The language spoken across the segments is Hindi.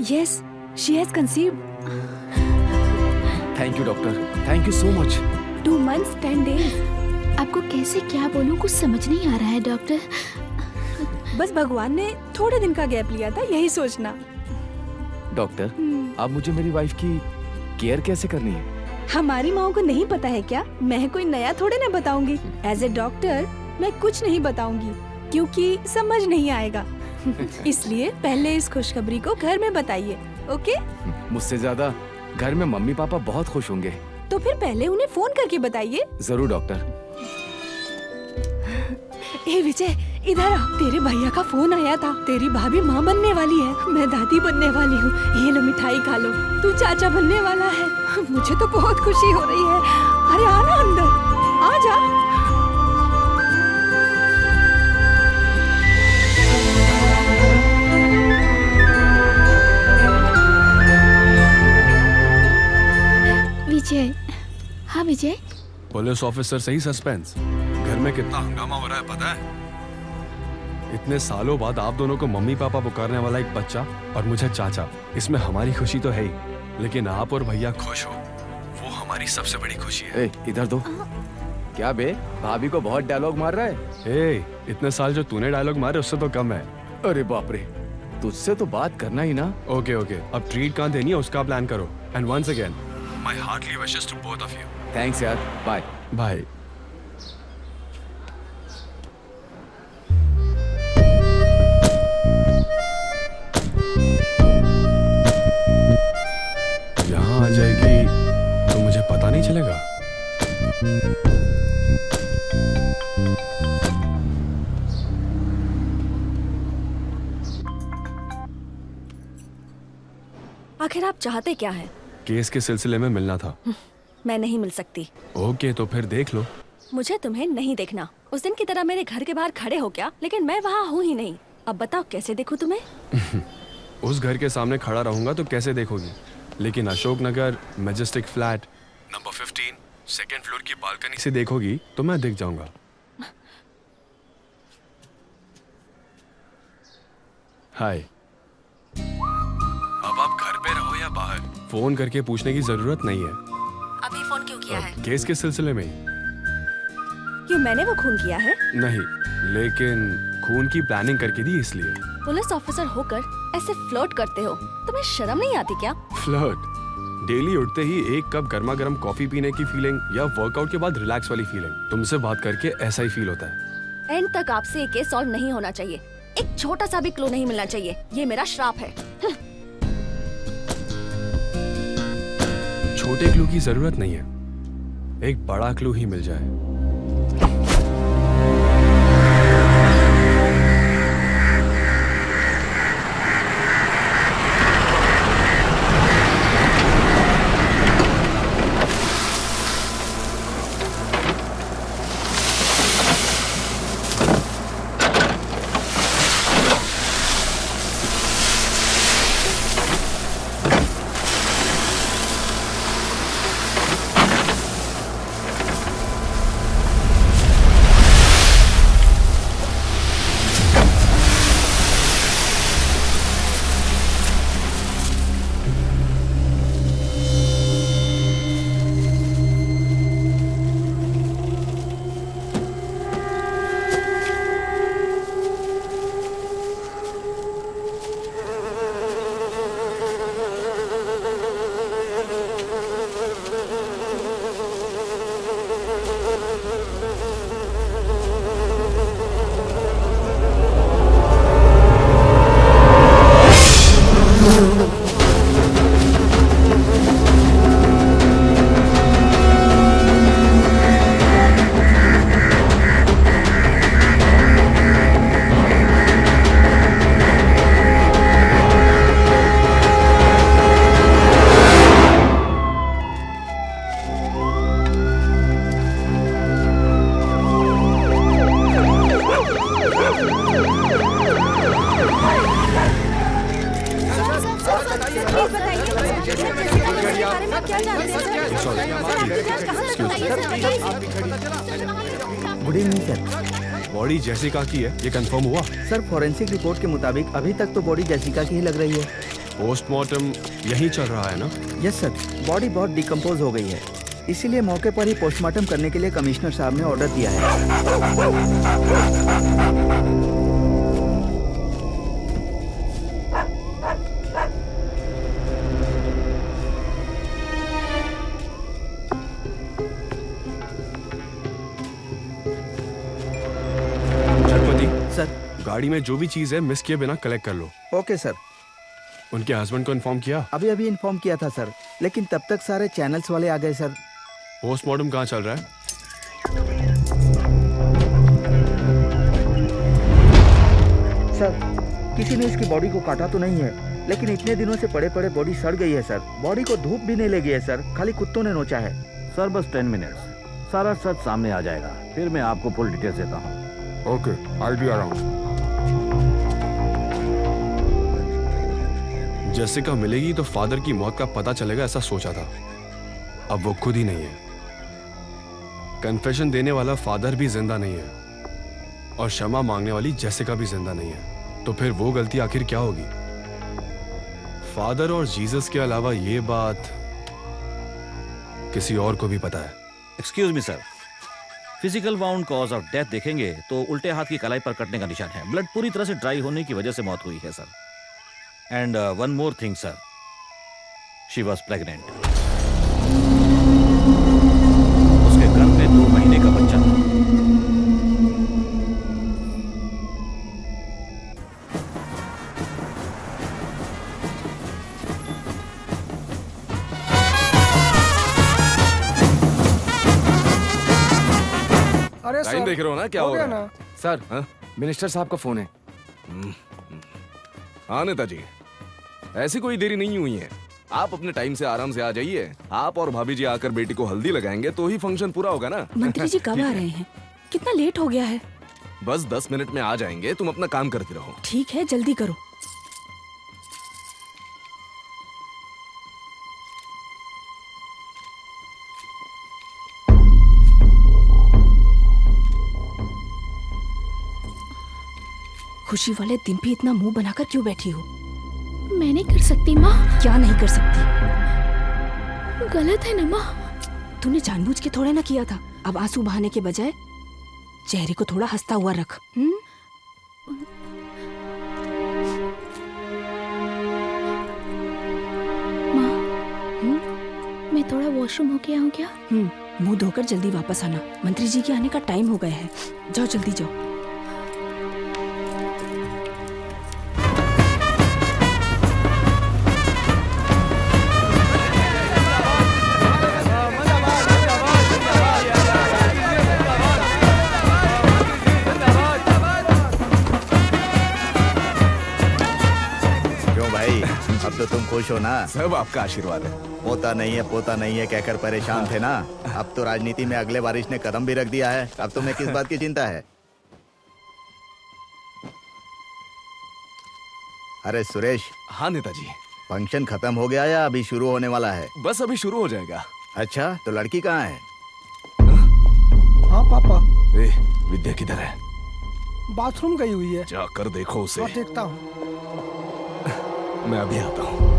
Yes, she has conceived. Thank you doctor, thank you so much. 2 months 10 days. आपको कैसे क्या बोलूं, कुछ समझ नहीं आ रहा है डॉक्टर। बस भगवान ने थोड़े दिन का गैप लिया था, यही सोचना। डॉक्टर, आप मुझे मेरी वाइफ की केयर कैसे करनी है? हमारी माँ को नहीं पता है क्या? मैं कोई नया थोड़े ना बताऊंगी। एज ए डॉक्टर मैं कुछ नहीं बताऊंगी क्योंकि समझ नहीं आएगा। इसलिए पहले इस खुशखबरी को घर में बताइए, ओके? मुझसे ज्यादा घर में मम्मी पापा बहुत खुश होंगे। तो फिर पहले उन्हें फोन करके बताइए। जरूर डॉक्टर। ए विजय, इधर आ। तेरे भैया का फोन आया था। तेरी भाभी माँ बनने वाली है, मैं दादी बनने वाली हूँ। ये लो मिठाई खा लो, तू चाचा बनने वाला है। मुझे तो बहुत खुशी हो रही है। अरे आना अंदर, आ जा। विजय। हाँ विजय। पुलिस ऑफिसर से ही सस्पेंस। घर में कितना हंगामा हो रहा है पता है? इतने सालों बाद आप दोनों को मम्मी पापा पुकारने वाला एक बच्चा और मुझे चाचा, इसमें हमारी खुशी तो है ही, लेकिन आप और भैया खुश हो वो हमारी सबसे बड़ी खुशी है। इधर दो। क्या बे, भाभी को बहुत डायलॉग मार रहा है? इतने साल जो तूने डायलॉग मारे उससे तो कम है। अरे बाप रे, तुझसे तो बात करना ही ना। ओके, अब ट्रीट कहाँ देनी है उसका प्लान करो। And once again my heartly wishes to both of you. Thanks यार, बाय बाय। यहाँ आ जाएगी तो मुझे पता नहीं चलेगा। आखिर आप चाहते क्या हैं? केस के सिलसिले में मिलना था। मैं नहीं मिल सकती। ओके, तो फिर देख लो। मुझे तुम्हें नहीं देखना। उस दिन की तरह मेरे घर के बाहर खड़े हो क्या? लेकिन मैं वहाँ हूँ ही नहीं। अब बताओ कैसे देखूं तुम्हें? उस घर के सामने खड़ा रहूंगा तो कैसे देखोगी, लेकिन Ashok Nagar Majestic flat number 15 second floor की बालकनी से देखोगी तो मैं दिख जाऊंगा। हाय। अब आप घर पे रहो या बाहर, फोन करके पूछने की जरूरत नहीं है। अभी फोन क्यों किया है? केस के सिलसिले में ही। क्यों, मैंने वो खून किया है? नहीं, लेकिन खून की प्लानिंग करके दी इसलिए। पुलिस ऑफिसर होकर ऐसे फ्लर्ट करते हो, तुम्हें शर्म नहीं आती क्या? फ्लर्ट? डेली उठते ही एक कप गर्मा गर्म कॉफी पीने की फीलिंग या वर्कआउट के बाद रिलैक्स वाली फीलिंग, तुमसे बात करके ऐसा ही फील होता है। एंड तक आपसे ये केस सॉल्व नहीं होना चाहिए। एक छोटा सा भी क्लू नहीं मिलना चाहिए। ये मेरा श्राप है। छोटे क्लू की जरूरत नहीं है, एक बड़ा क्लू ही मिल जाए। Good evening sir. Body Jessica की है, ये कंफर्म हुआ? सर फॉरेंसिक रिपोर्ट के मुताबिक अभी तक तो बॉडी जेसिका की ही लग रही है। पोस्टमार्टम यही चल रहा है ना? यस सर, बॉडी बहुत डिकम्पोज हो गई है, इसीलिए मौके पर ही पोस्टमार्टम करने के लिए कमिश्नर साहब ने ऑर्डर दिया है। सर, गाड़ी में जो भी चीज है मिस किए बिना कलेक्ट कर लो। Okay sir. उनके हस्बैंड को इन्फॉर्म किया? अभी इन्फॉर्म किया था सर, लेकिन तब तक सारे चैनल्स वाले आ गए सर। पोस्टमार्टम कहाँ चल रहा है? सर, किसी ने इसकी बॉडी को काटा तो नहीं है, लेकिन इतने दिनों से पड़े पड़े बॉडी सड़ गई है सर। बॉडी को धूप भी नहीं लगी है सर, खाली कुत्तों ने नोचा है। सर बस 10 मिनट्स, सारा सच सामने आ जाएगा, फिर मैं आपको फुल डिटेल्स देता हूँ। Okay, I be around. Jessica मिलेगी तो फादर की मौत का पता चलेगा, ऐसा सोचा था। अब वो खुद ही नहीं है। कन्फेशन देने वाला फादर भी जिंदा नहीं है और क्षमा मांगने वाली जेसिका भी जिंदा नहीं है। तो फिर वो गलती आखिर क्या होगी? फादर और जीसस के अलावा ये बात किसी और को भी पता है। Excuse me sir, physical wound cause of death देखेंगे तो उल्टे हाथ की कलाई पर कटने का निशान है। ब्लड पूरी तरह से ड्राई होने की वजह से मौत हुई है sir. And one more thing sir, she was pregnant. उसके गर्भ में 2 महीने का बच्चा था। अरे टाइम देख रहे हो ना क्या हो गया रहा है? सर, मिनिस्टर साहब का फोन है। हाँ नेताजी, ऐसी कोई देरी नहीं हुई है। आप अपने टाइम से आराम से आ जाइए। आप और भाभी जी आकर बेटी को हल्दी लगाएंगे तो ही फंक्शन पूरा होगा ना। मंत्री जी कब आ रहे हैं? कितना लेट हो गया है? बस 10 मिनट में आ जाएंगे, तुम अपना काम करती रहो। ठीक है, जल्दी करो। खुशी वाले दिन भी इतना मुंह बनाकर क्यों बैठी हो? मैं नहीं कर सकती माँ। क्या नहीं कर सकती? गलत है ना माँ। तूने जानबूझ के थोड़ा ना किया था। अब आंसू बहाने के बजाय चेहरे को थोड़ा हंसता हुआ रख। माँ, मैं थोड़ा वॉशरूम होके आऊँ क्या? मुंह धोकर जल्दी वापस आना। मंत्री जी के आने का टाइम हो गया है। जाओ जल्दी जाओ। अब तो तुम खुश हो ना? सब आपका आशीर्वाद है। पोता नहीं है कहकर परेशान थे ना। अब तो राजनीति में अगले बारिश ने कदम भी रख दिया है। अब तुम्हें किस बात की चिंता है? अरे सुरेश। हाँ नेताजी। फंक्शन खत्म हो गया या अभी शुरू होने वाला है? बस अभी शुरू हो जाएगा। अच्छा, तो लड़की कहाँ है? हाँ पापा। विद्या किधर है? बाथरूम गई हुई है। जाकर देखो उसे। और देखता हूँ। मैं अभी आता हूँ।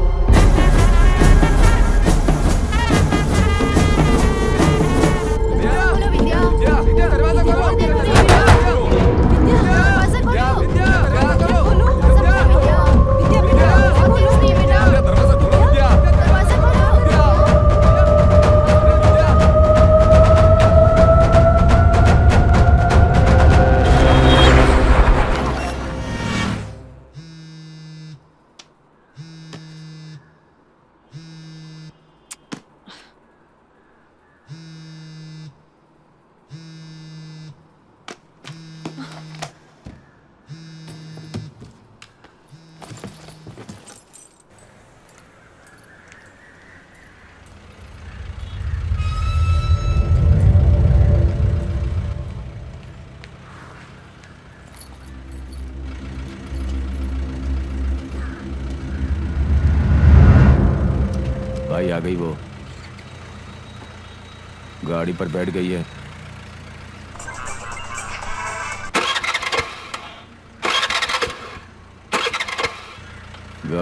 भाई आ गई वो, गाड़ी पर बैठ गई है।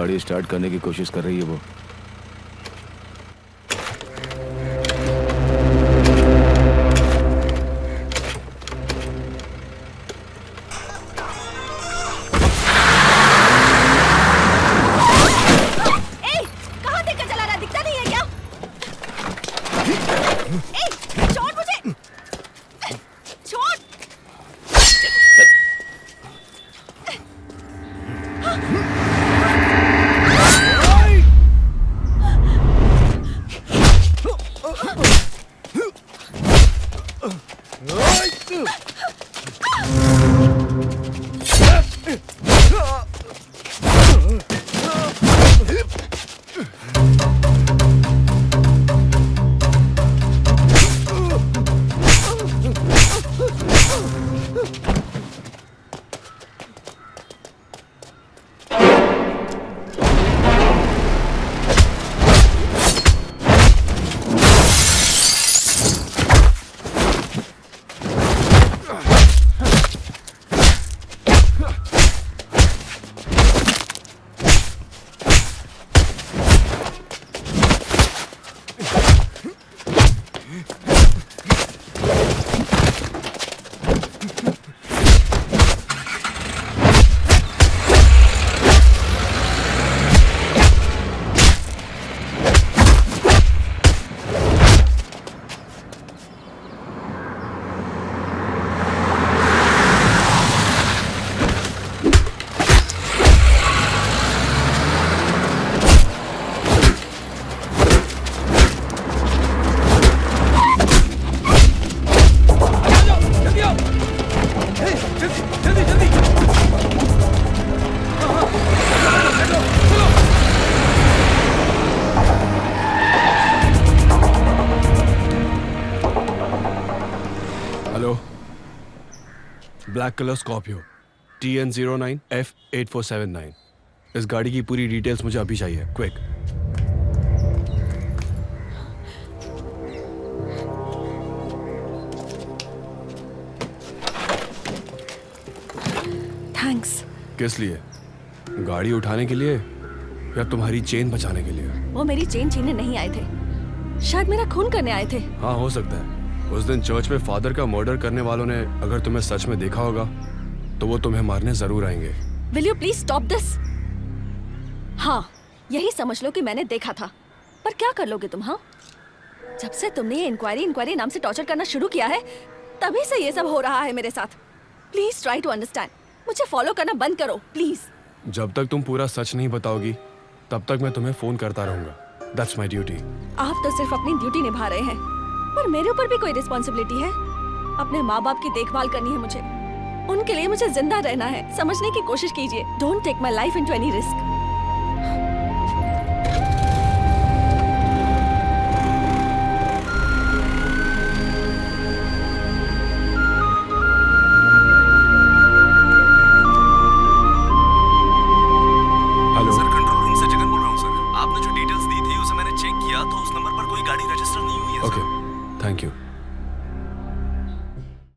गाड़ी स्टार्ट करने की कोशिश कर रही है वो। Black colour Scorpio TN09F8479। इस गाड़ी की पूरी डिटेल्स मुझे अभी चाहिए, क्विक। थैंक्स। किस लिए? गाड़ी उठाने के लिए या तुम्हारी चेन बचाने के लिए? वो मेरी चेन छीनने नहीं आए थे, शायद मेरा खून करने आए थे। हाँ, हो सकता है। उस दिन चर्च में फादर का मर्डर करने वालों ने अगर तुम्हें सच में देखा होगा तो वो तुम्हें मारने जरूर आएंगे। Will you please stop this? हाँ, यही समझ लो कि मैंने देखा था, पर क्या कर लोगे तुम? हाँ, जब से तुमने ये इंक्वायरी नाम से टॉर्चर करना शुरू किया है, तभी से ये सब हो रहा है मेरे साथ। Please try to understand. मुझे फॉलो करना बंद करो प्लीज। जब तक तुम पूरा सच नहीं बताओगी तब तक मैं तुम्हें फोन करता रहूंगा। That's my duty। आप तो सिर्फ अपनी ड्यूटी निभा रहे हैं, पर मेरे ऊपर भी कोई रिस्पॉन्सिबिलिटी है। अपने माँ बाप की देखभाल करनी है मुझे, उनके लिए मुझे जिंदा रहना है। समझने की कोशिश कीजिए। Don't take my life into any risk. Hello sir, control room से जगन बोल रहा हूँ सर। आपने जो डिटेल्स दी थी उसे मैंने चेक किया तो उस नंबर पर कोई गाड़ी रजिस्टर नहीं हुई है। Okay, thank you.